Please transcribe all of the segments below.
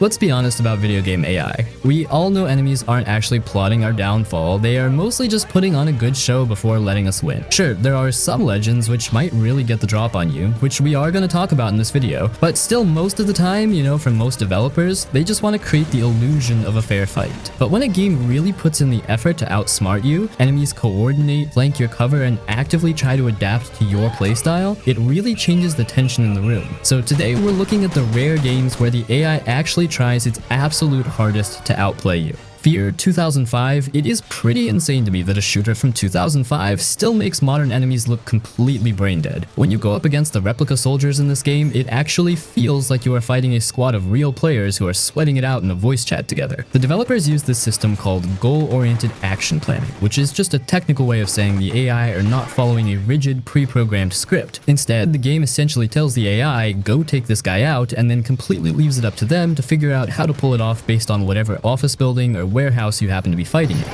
Let's be honest about video game AI. We all know enemies aren't actually plotting our downfall, they are mostly just putting on a good show before letting us win. Sure, there are some legends which might really get the drop on you, which we are going to talk about in this video, but still most of the time, from most developers, they just want to create the illusion of a fair fight. But when a game really puts in the effort to outsmart you, enemies coordinate, flank your cover, and actively try to adapt to your playstyle, it really changes the tension in the room. So today we're looking at the rare games where the AI actually tries its absolute hardest to outplay you. Fear 2005, it is pretty insane to me that a shooter from 2005 still makes modern enemies look completely brain dead. When you go up against the replica soldiers in this game, it actually feels like you are fighting a squad of real players who are sweating it out in a voice chat together. The developers use this system called goal-oriented action planning, which is just a technical way of saying the AI are not following a rigid pre-programmed script. Instead, the game essentially tells the AI, go take this guy out, and then completely leaves it up to them to figure out how to pull it off based on whatever office building or warehouse you happen to be fighting in.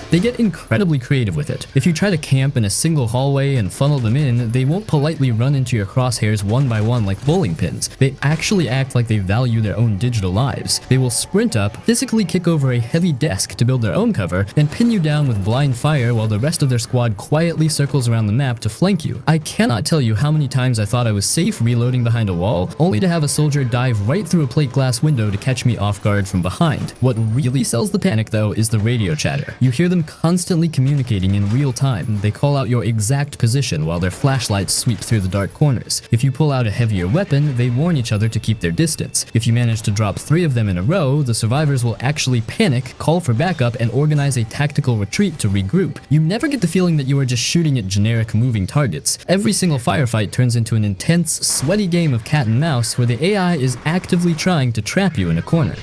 They get incredibly creative with it. If you try to camp in a single hallway and funnel them in, they won't politely run into your crosshairs one by one like bowling pins. They actually act like they value their own digital lives. They will sprint up, physically kick over a heavy desk to build their own cover, and pin you down with blind fire while the rest of their squad quietly circles around the map to flank you. I cannot tell you how many times I thought I was safe reloading behind a wall, only to have a soldier dive right through a plate glass window to catch me off guard from behind. What really sells the panic though is the radio chatter. You hear them constantly communicating in real time. They call out your exact position while their flashlights sweep through the dark corners. If you pull out a heavier weapon, they warn each other to keep their distance. If you manage to drop 3 of them in a row, the survivors will actually panic, call for backup, and organize a tactical retreat to regroup. You never get the feeling that you are just shooting at generic moving targets. Every single firefight turns into an intense, sweaty game of cat and mouse where the AI is actively trying to trap you in a corner.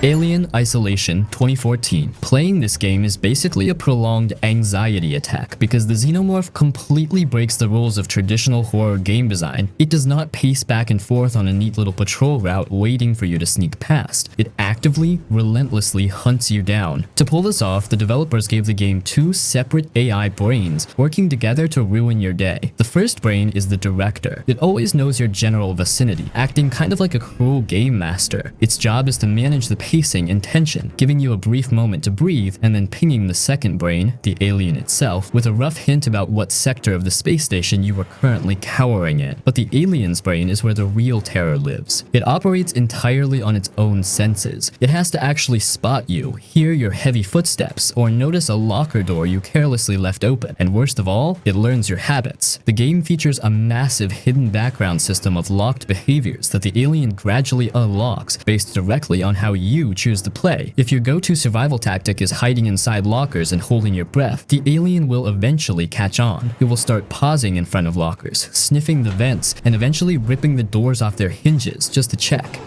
Alien Isolation 2014. Playing this game is basically a prolonged anxiety attack because the Xenomorph completely breaks the rules of traditional horror game design. It does not pace back and forth on a neat little patrol route waiting for you to sneak past. It actively, relentlessly hunts you down. To pull this off, the developers gave the game 2 separate AI brains working together to ruin your day. The first brain is the director. It always knows your general vicinity, acting kind of like a cruel game master. Its job is to manage the pacing and tension, giving you a brief moment to breathe, and then pinging the second brain, the alien itself, with a rough hint about what sector of the space station you are currently cowering in. But the alien's brain is where the real terror lives. It operates entirely on its own senses. It has to actually spot you, hear your heavy footsteps, or notice a locker door you carelessly left open. And worst of all, it learns your habits. The game features a massive hidden background system of locked behaviors that the alien gradually unlocks based directly on how you choose to play. If your go-to survival tactic is hiding inside lockers and holding your breath, the alien will eventually catch on. It will start pausing in front of lockers, sniffing the vents, and eventually ripping the doors off their hinges just to check.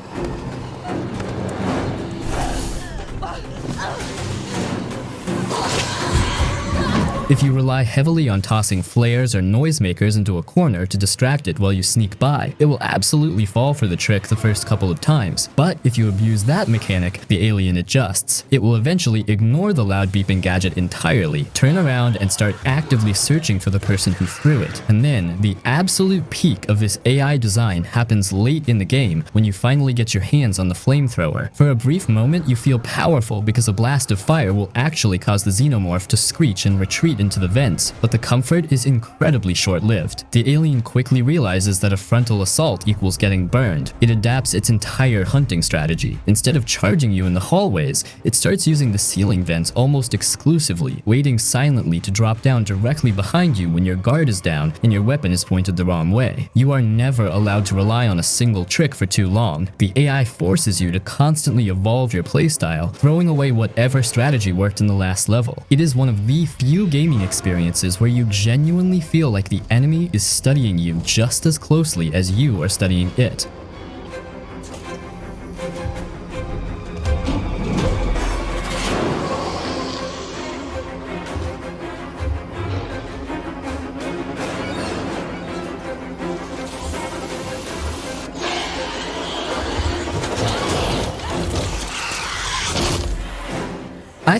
If you rely heavily on tossing flares or noisemakers into a corner to distract it while you sneak by, it will absolutely fall for the trick the first couple of times. But if you abuse that mechanic, the alien adjusts. It will eventually ignore the loud beeping gadget entirely, turn around and start actively searching for the person who threw it. And then, the absolute peak of this AI design happens late in the game when you finally get your hands on the flamethrower. For a brief moment, you feel powerful because a blast of fire will actually cause the Xenomorph to screech and retreat into the vents, but the comfort is incredibly short-lived. The alien quickly realizes that a frontal assault equals getting burned. It adapts its entire hunting strategy. Instead of charging you in the hallways, it starts using the ceiling vents almost exclusively, waiting silently to drop down directly behind you when your guard is down and your weapon is pointed the wrong way. You are never allowed to rely on a single trick for too long. The AI forces you to constantly evolve your playstyle, throwing away whatever strategy worked in the last level. It is one of the few gaming experiences where you genuinely feel like the enemy is studying you just as closely as you are studying it.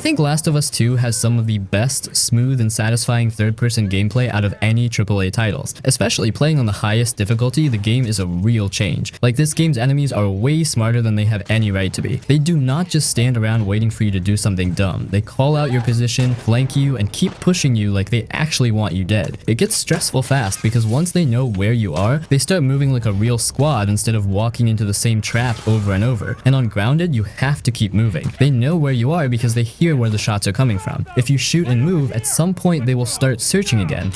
think Last of Us 2 has some of the best, smooth, and satisfying third-person gameplay out of any AAA titles. Especially playing on the highest difficulty, the game is a real change. Like, this game's enemies are way smarter than they have any right to be. They do not just stand around waiting for you to do something dumb. They call out your position, flank you, and keep pushing you like they actually want you dead. It gets stressful fast because once they know where you are, they start moving like a real squad instead of walking into the same trap over and over. And on grounded, you have to keep moving. They know where you are because they hear where the shots are coming from. If you shoot and move, at some point they will start searching again.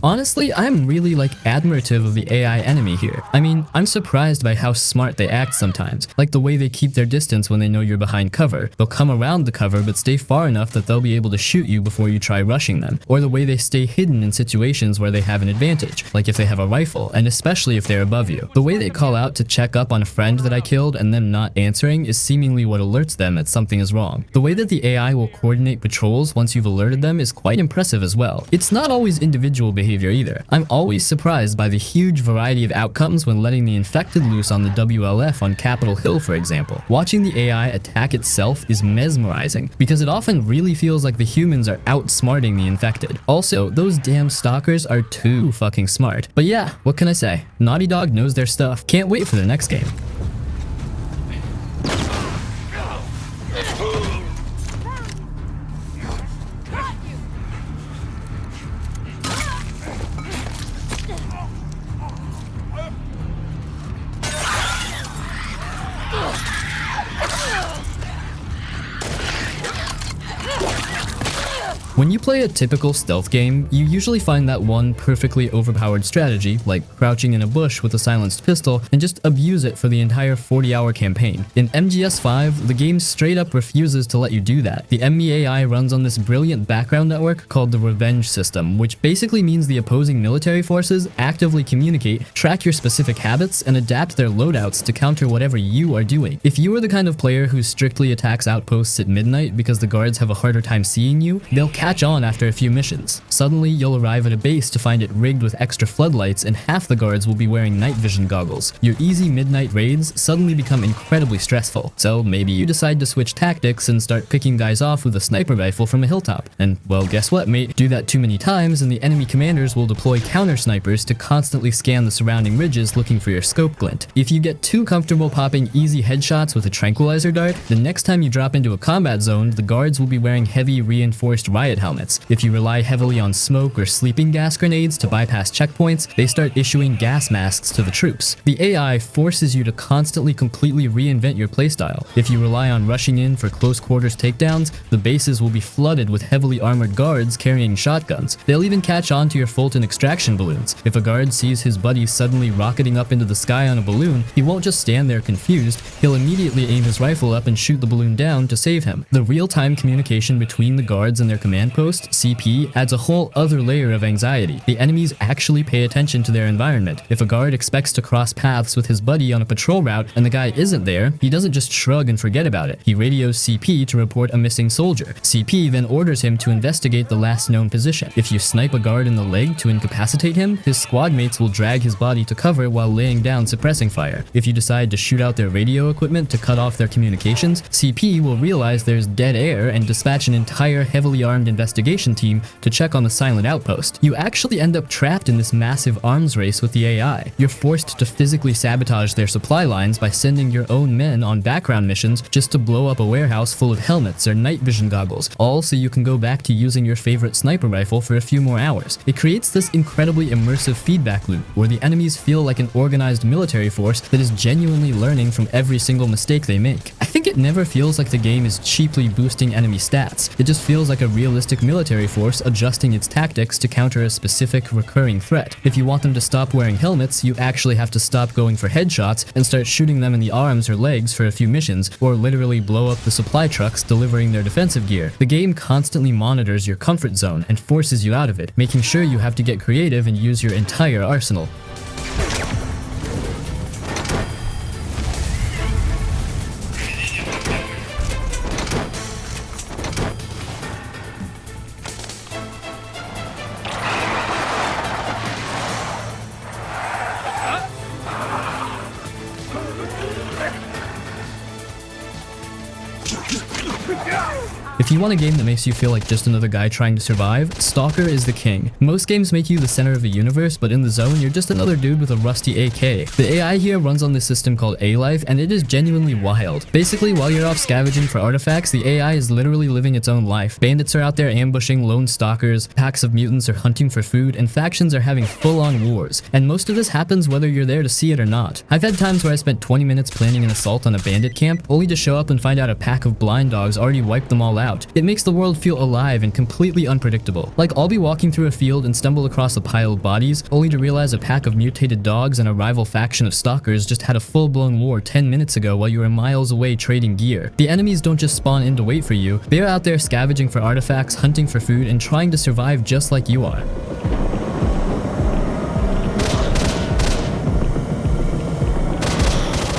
Honestly, I'm really admirative of the AI enemy here. I mean, I'm surprised by how smart they act sometimes, like the way they keep their distance when they know you're behind cover. They'll come around the cover but stay far enough that they'll be able to shoot you before you try rushing them, or the way they stay hidden in situations where they have an advantage, like if they have a rifle, and especially if they're above you. The way they call out to check up on a friend that I killed and them not answering is seemingly what alerts them that something is wrong. The way that the AI will coordinate patrols once you've alerted them is quite impressive as well. It's not always individual behavior either. I'm always surprised by the huge variety of outcomes when letting the infected loose on the WLF on Capitol Hill, for example. Watching the AI attack itself is mesmerizing because it often really feels like the humans are outsmarting the infected. Also, those damn stalkers are too fucking smart. But yeah, what can I say? Naughty Dog knows their stuff. Can't wait for the next game. When you play a typical stealth game, you usually find that one perfectly overpowered strategy, like crouching in a bush with a silenced pistol, and just abuse it for the entire 40-hour campaign. In MGS5, the game straight up refuses to let you do that. The enemy AI runs on this brilliant background network called the Revenge System, which basically means the opposing military forces actively communicate, track your specific habits, and adapt their loadouts to counter whatever you are doing. If you are the kind of player who strictly attacks outposts at midnight because the guards have a harder time seeing you, they'll catch on after a few missions. Suddenly, you'll arrive at a base to find it rigged with extra floodlights and half the guards will be wearing night vision goggles. Your easy midnight raids suddenly become incredibly stressful. So maybe you decide to switch tactics and start picking guys off with a sniper rifle from a hilltop. And well, guess what, mate? Do that too many times and the enemy commanders will deploy counter snipers to constantly scan the surrounding ridges looking for your scope glint. If you get too comfortable popping easy headshots with a tranquilizer dart, the next time you drop into a combat zone, the guards will be wearing heavy reinforced riot helmets. If you rely heavily on smoke or sleeping gas grenades to bypass checkpoints, they start issuing gas masks to the troops. The AI forces you to constantly completely reinvent your playstyle. If you rely on rushing in for close quarters takedowns, the bases will be flooded with heavily armored guards carrying shotguns. They'll even catch on to your Fulton extraction balloons. If a guard sees his buddy suddenly rocketing up into the sky on a balloon, he won't just stand there confused, he'll immediately aim his rifle up and shoot the balloon down to save him. The real-time communication between the guards and their command post, CP, adds a whole other layer of anxiety. The enemies actually pay attention to their environment. If a guard expects to cross paths with his buddy on a patrol route and the guy isn't there, he doesn't just shrug and forget about it. He radios CP to report a missing soldier. CP then orders him to investigate the last known position. If you snipe a guard in the leg to incapacitate him, his squad mates will drag his body to cover while laying down suppressing fire. If you decide to shoot out their radio equipment to cut off their communications, CP will realize there's dead air and dispatch an entire heavily armed investigation team to check on the silent outpost. You actually end up trapped in this massive arms race with the AI. You're forced to physically sabotage their supply lines by sending your own men on background missions just to blow up a warehouse full of helmets or night vision goggles, all so you can go back to using your favorite sniper rifle for a few more hours. It creates this incredibly immersive feedback loop where the enemies feel like an organized military force that is genuinely learning from every single mistake they make. I think it never feels like the game is cheaply boosting enemy stats. It just feels like a realistic military force adjusting its tactics to counter a specific recurring threat. If you want them to stop wearing helmets, you actually have to stop going for headshots and start shooting them in the arms or legs for a few missions, or literally blow up the supply trucks delivering their defensive gear. The game constantly monitors your comfort zone and forces you out of it, making sure you have to get creative and use your entire arsenal. If you want a game that makes you feel like just another guy trying to survive, Stalker is the king. Most games make you the center of the universe, but in the zone, you're just another dude with a rusty AK. The AI here runs on this system called A-Life, and it is genuinely wild. Basically, while you're off scavenging for artifacts, the AI is literally living its own life. Bandits are out there ambushing lone stalkers, packs of mutants are hunting for food, and factions are having full-on wars. And most of this happens whether you're there to see it or not. I've had times where I spent 20 minutes planning an assault on a bandit camp, only to show up and find out a pack of blind dogs already wiped them all out. It makes the world feel alive and completely unpredictable. Like, I'll be walking through a field and stumble across a pile of bodies, only to realize a pack of mutated dogs and a rival faction of stalkers just had a full-blown war 10 minutes ago while you were miles away trading gear. The enemies don't just spawn in to wait for you, they're out there scavenging for artifacts, hunting for food, and trying to survive just like you are.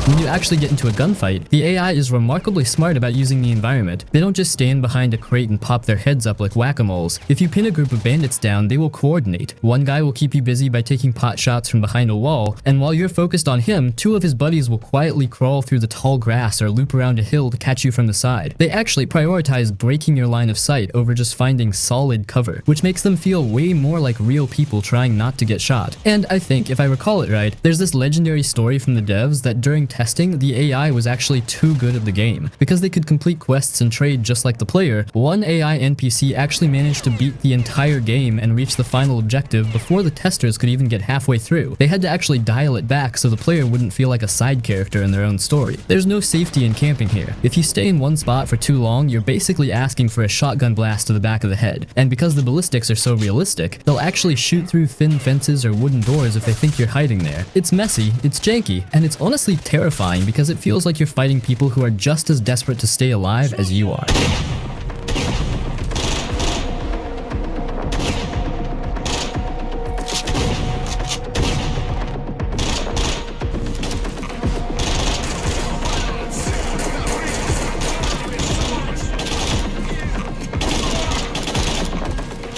When you actually get into a gunfight, the AI is remarkably smart about using the environment. They don't just stand behind a crate and pop their heads up like whack-a-moles. If you pin a group of bandits down, they will coordinate. One guy will keep you busy by taking pot shots from behind a wall, and while you're focused on him, two of his buddies will quietly crawl through the tall grass or loop around a hill to catch you from the side. They actually prioritize breaking your line of sight over just finding solid cover, which makes them feel way more like real people trying not to get shot. And I think, if I recall it right, there's this legendary story from the devs that during testing, the AI was actually too good at the game. Because they could complete quests and trade just like the player, one AI NPC actually managed to beat the entire game and reach the final objective before the testers could even get halfway through. They had to actually dial it back so the player wouldn't feel like a side character in their own story. There's no safety in camping here. If you stay in one spot for too long, you're basically asking for a shotgun blast to the back of the head. And because the ballistics are so realistic, they'll actually shoot through thin fences or wooden doors if they think you're hiding there. It's messy, it's janky, and it's honestly terrifying because it feels like you're fighting people who are just as desperate to stay alive as you are.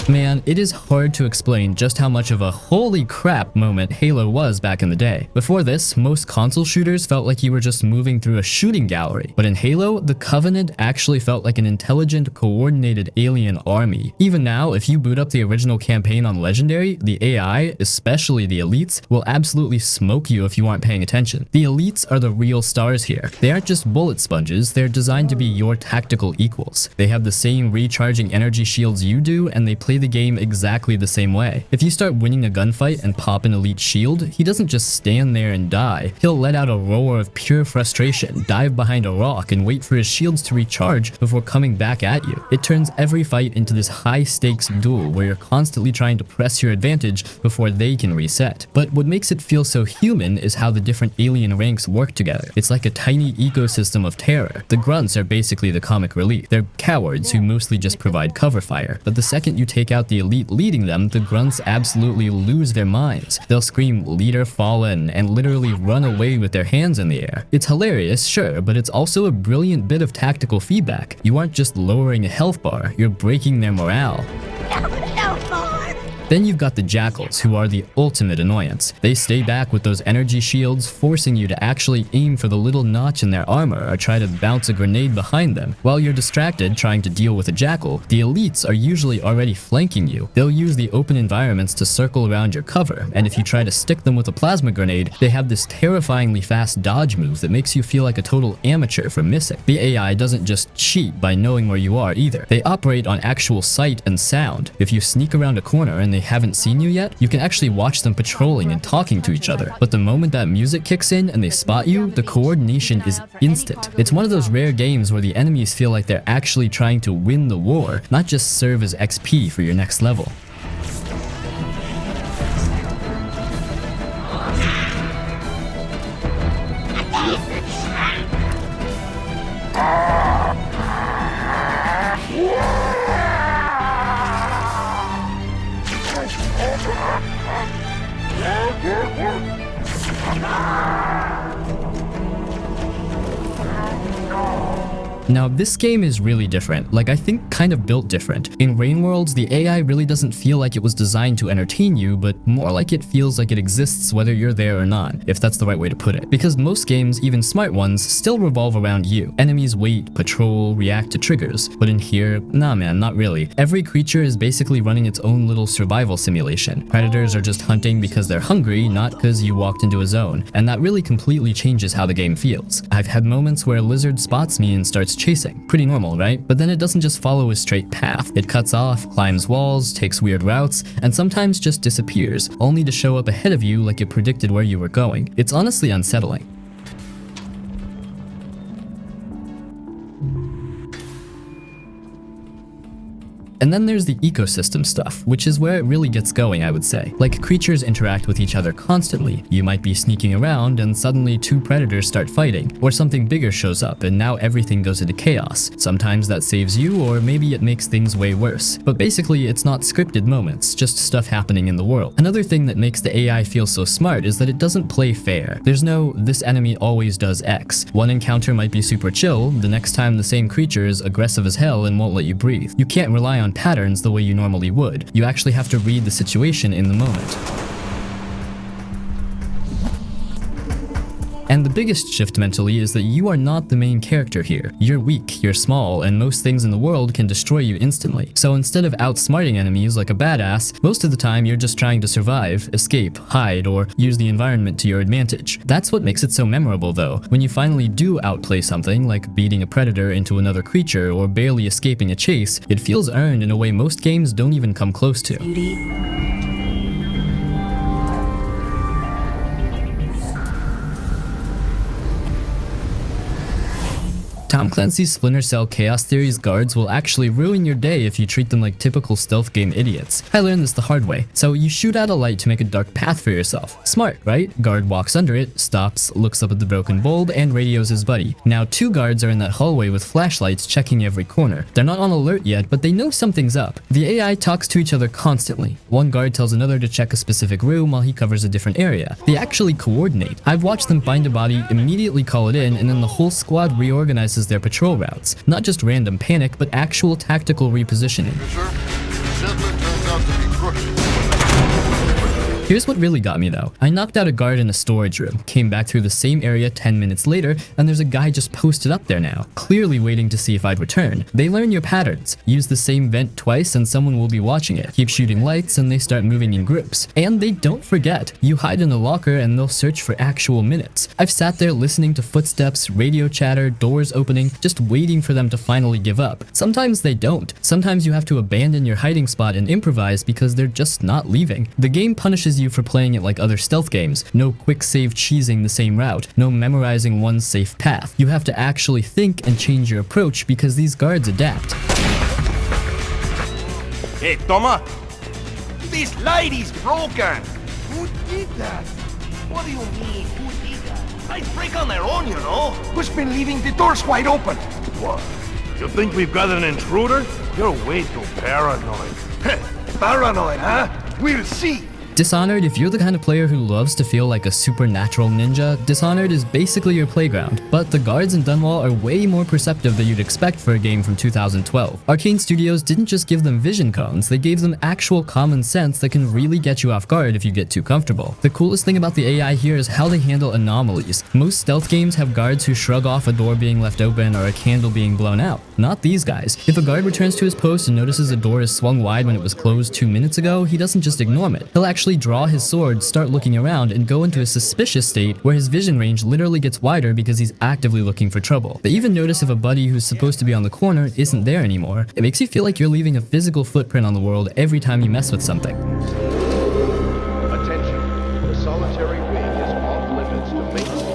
Man, it is hard to explain just how much of a holy crap moment Halo was back in the day. Before this, most console shooters felt like you were just moving through a shooting gallery. But in Halo, the Covenant actually felt like an intelligent, coordinated alien army. Even now, if you boot up the original campaign on Legendary, the AI, especially the elites, will absolutely smoke you if you aren't paying attention. The elites are the real stars here. They aren't just bullet sponges, they're designed to be your tactical equals. They have the same recharging energy shields you do, and they play the game exactly the same way. If you start winning a gunfight and pop an elite shield, he doesn't just stand there and die. He'll let out a roar of pure frustration, dive behind a rock, and wait for his shields to recharge before coming back at you. It turns every fight into this high-stakes duel where you're constantly trying to press your advantage before they can reset. But what makes it feel so human is how the different alien ranks work together. It's like a tiny ecosystem of terror. The grunts are basically the comic relief. They're cowards who mostly just provide cover fire. But the second you take out the elite leading them, the grunts absolutely lose their minds. They'll scream "leader fallen" and literally run away with their hands in the air. It's hilarious, sure, but it's also a brilliant bit of tactical feedback. You aren't just lowering a health bar, you're breaking their morale. Then you've got the Jackals, who are the ultimate annoyance. They stay back with those energy shields, forcing you to actually aim for the little notch in their armor or try to bounce a grenade behind them. While you're distracted trying to deal with a Jackal, the elites are usually already flanking you. They'll use the open environments to circle around your cover, and if you try to stick them with a plasma grenade, they have this terrifyingly fast dodge move that makes you feel like a total amateur for missing. The AI doesn't just cheat by knowing where you are either. They operate on actual sight and sound. If you sneak around a corner and they haven't seen you yet, you can actually watch them patrolling and talking to each other. But the moment that music kicks in and they spot you, the coordination is instant. It's one of those rare games where the enemies feel like they're actually trying to win the war, not just serve as XP for your next level. Now, this game is really different, like I think kind of built different. In Rain Worlds, the AI really doesn't feel like it was designed to entertain you, but more like it feels like it exists whether you're there or not, if that's the right way to put it. Because most games, even smart ones, still revolve around you. Enemies wait, patrol, react to triggers. But in here, nah man, not really. Every creature is basically running its own little survival simulation. Predators are just hunting because they're hungry, not because you walked into a zone. And that really completely changes how the game feels. I've had moments where a lizard spots me and starts chasing. Pretty normal, right? But then it doesn't just follow a straight path. It cuts off, climbs walls, takes weird routes, and sometimes just disappears, only to show up ahead of you like it predicted where you were going. It's honestly unsettling. And then there's the ecosystem stuff, which is where it really gets going, I would say. Like, creatures interact with each other constantly. You might be sneaking around and suddenly two predators start fighting, or something bigger shows up and now everything goes into chaos. Sometimes that saves you, or maybe it makes things way worse. But basically, it's not scripted moments, just stuff happening in the world. Another thing that makes the AI feel so smart is that it doesn't play fair. There's no, this enemy always does X. One encounter might be super chill, the next time the same creature is aggressive as hell and won't let you breathe. You can't rely on patterns the way you normally would. You actually have to read the situation in the moment. And the biggest shift mentally is that you are not the main character here. You're weak, you're small, and most things in the world can destroy you instantly. So instead of outsmarting enemies like a badass, most of the time you're just trying to survive, escape, hide, or use the environment to your advantage. That's what makes it so memorable though. When you finally do outplay something, like beating a predator into another creature or barely escaping a chase, it feels earned in a way most games don't even come close to. Tom Clancy's Splinter Cell Chaos Theory's guards will actually ruin your day if you treat them like typical stealth game idiots. I learned this the hard way. So you shoot out a light to make a dark path for yourself. Smart, right? Guard walks under it, stops, looks up at the broken bulb, and radios his buddy. Now two guards are in that hallway with flashlights checking every corner. They're not on alert yet, but they know something's up. The AI talks to each other constantly. One guard tells another to check a specific room while he covers a different area. They actually coordinate. I've watched them find a body, immediately call it in, and then the whole squad reorganizes their patrol routes. Not just random panic, but actual tactical repositioning. Here's what really got me though. I knocked out a guard in a storage room, came back through the same area 10 minutes later, and there's a guy just posted up there now, clearly waiting to see if I'd return. They learn your patterns. Use the same vent twice and someone will be watching it. Keep shooting lights and they start moving in groups. And they don't forget. You hide in a locker and they'll search for actual minutes. I've sat there listening to footsteps, radio chatter, doors opening, just waiting for them to finally give up. Sometimes they don't. Sometimes you have to abandon your hiding spot and improvise because they're just not leaving. The game punishes you for playing it like other stealth games. No quick save cheesing the same route. No memorizing one safe path. You have to actually think and change your approach because these guards adapt. Hey, Toma! This light is broken! Who did that? What do you mean, who did that? Lights break on their own, you know? Who's been leaving the doors wide open? What? You think we've got an intruder? You're way too paranoid. Paranoid, huh? We'll see! Dishonored, if you're the kind of player who loves to feel like a supernatural ninja, Dishonored is basically your playground, but the guards in Dunwall are way more perceptive than you'd expect for a game from 2012. Arcane Studios didn't just give them vision cones, they gave them actual common sense that can really get you off guard if you get too comfortable. The coolest thing about the AI here is how they handle anomalies. Most stealth games have guards who shrug off a door being left open or a candle being blown out. Not these guys. If a guard returns to his post and notices a door is swung wide when it was closed 2 minutes ago, he doesn't just ignore it. He'll actually draw his sword, start looking around, and go into a suspicious state where his vision range literally gets wider because he's actively looking for trouble. They even notice if a buddy who's supposed to be on the corner isn't there anymore. It makes you feel like you're leaving a physical footprint on the world every time you mess with something. Attention, the solitary wing is off limits to maintenance.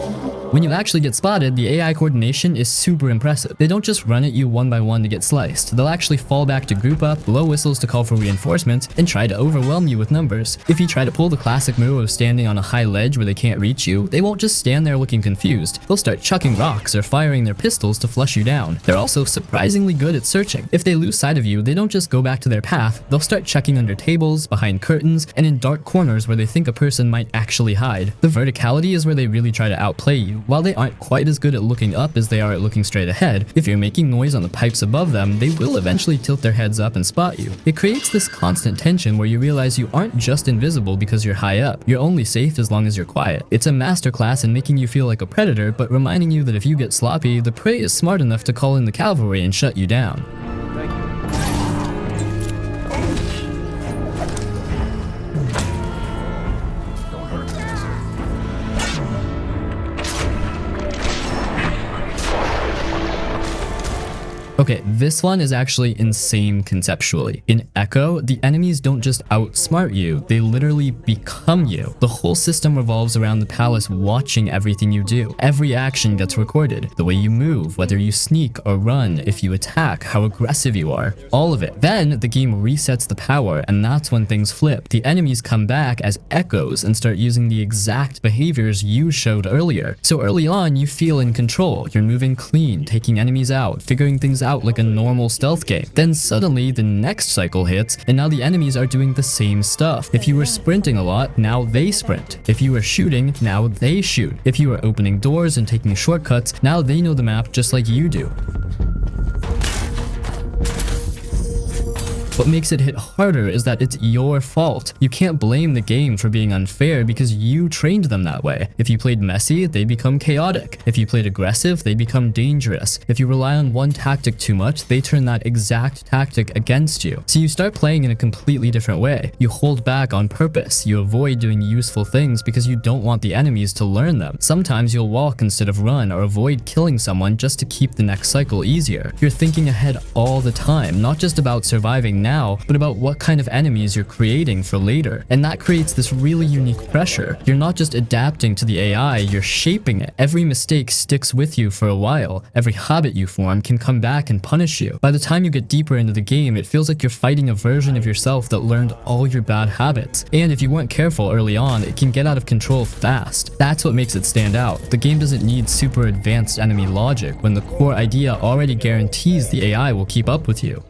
When you actually get spotted, the AI coordination is super impressive. They don't just run at you one by one to get sliced. They'll actually fall back to group up, blow whistles to call for reinforcements, and try to overwhelm you with numbers. If you try to pull the classic move of standing on a high ledge where they can't reach you, they won't just stand there looking confused. They'll start chucking rocks or firing their pistols to flush you down. They're also surprisingly good at searching. If they lose sight of you, they don't just go back to their path, they'll start checking under tables, behind curtains, and in dark corners where they think a person might actually hide. The verticality is where they really try to outplay you. and while they aren't quite as good at looking up as they are at looking straight ahead, if you're making noise on the pipes above them, they will eventually tilt their heads up and spot you. It creates this constant tension where you realize you aren't just invisible because you're high up, you're only safe as long as you're quiet. It's a masterclass in making you feel like a predator, but reminding you that if you get sloppy, the prey is smart enough to call in the cavalry and shut you down. Thank you. Okay, this one is actually insane conceptually. In Echo, the enemies don't just outsmart you, they literally become you. The whole system revolves around the palace watching everything you do. Every action gets recorded. The way you move, whether you sneak or run, if you attack, how aggressive you are. All of it. Then, the game resets the power, and that's when things flip. The enemies come back as echoes and start using the exact behaviors you showed earlier. So early on, you feel in control. You're moving clean, taking enemies out, figuring things out like a normal stealth game. Then suddenly the next cycle hits and now the enemies are doing the same stuff. If you were sprinting a lot, now they sprint. If you were shooting, now they shoot. If you were opening doors and taking shortcuts, now they know the map just like you do. What makes it hit harder is that it's your fault. You can't blame the game for being unfair because you trained them that way. If you played messy, they become chaotic. If you played aggressive, they become dangerous. If you rely on one tactic too much, they turn that exact tactic against you. So you start playing in a completely different way. You hold back on purpose. You avoid doing useful things because you don't want the enemies to learn them. Sometimes you'll walk instead of run or avoid killing someone just to keep the next cycle easier. You're thinking ahead all the time, not just about surviving now, but about what kind of enemies you're creating for later. And that creates this really unique pressure. You're not just adapting to the AI, you're shaping it. Every mistake sticks with you for a while. Every habit you form can come back and punish you. By the time you get deeper into the game, it feels like you're fighting a version of yourself that learned all your bad habits. And if you weren't careful early on, it can get out of control fast. That's what makes it stand out. The game doesn't need super advanced enemy logic when the core idea already guarantees the AI will keep up with you.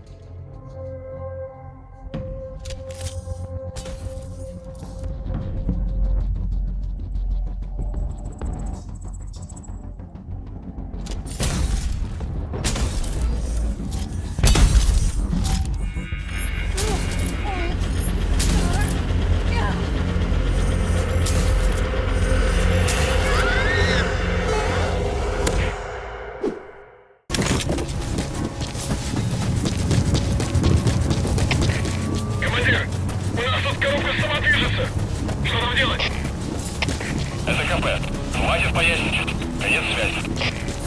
Командир, у нас тут коробка сама движется. Что нам делать? Это КП. Хватит поясничать. Конец связи.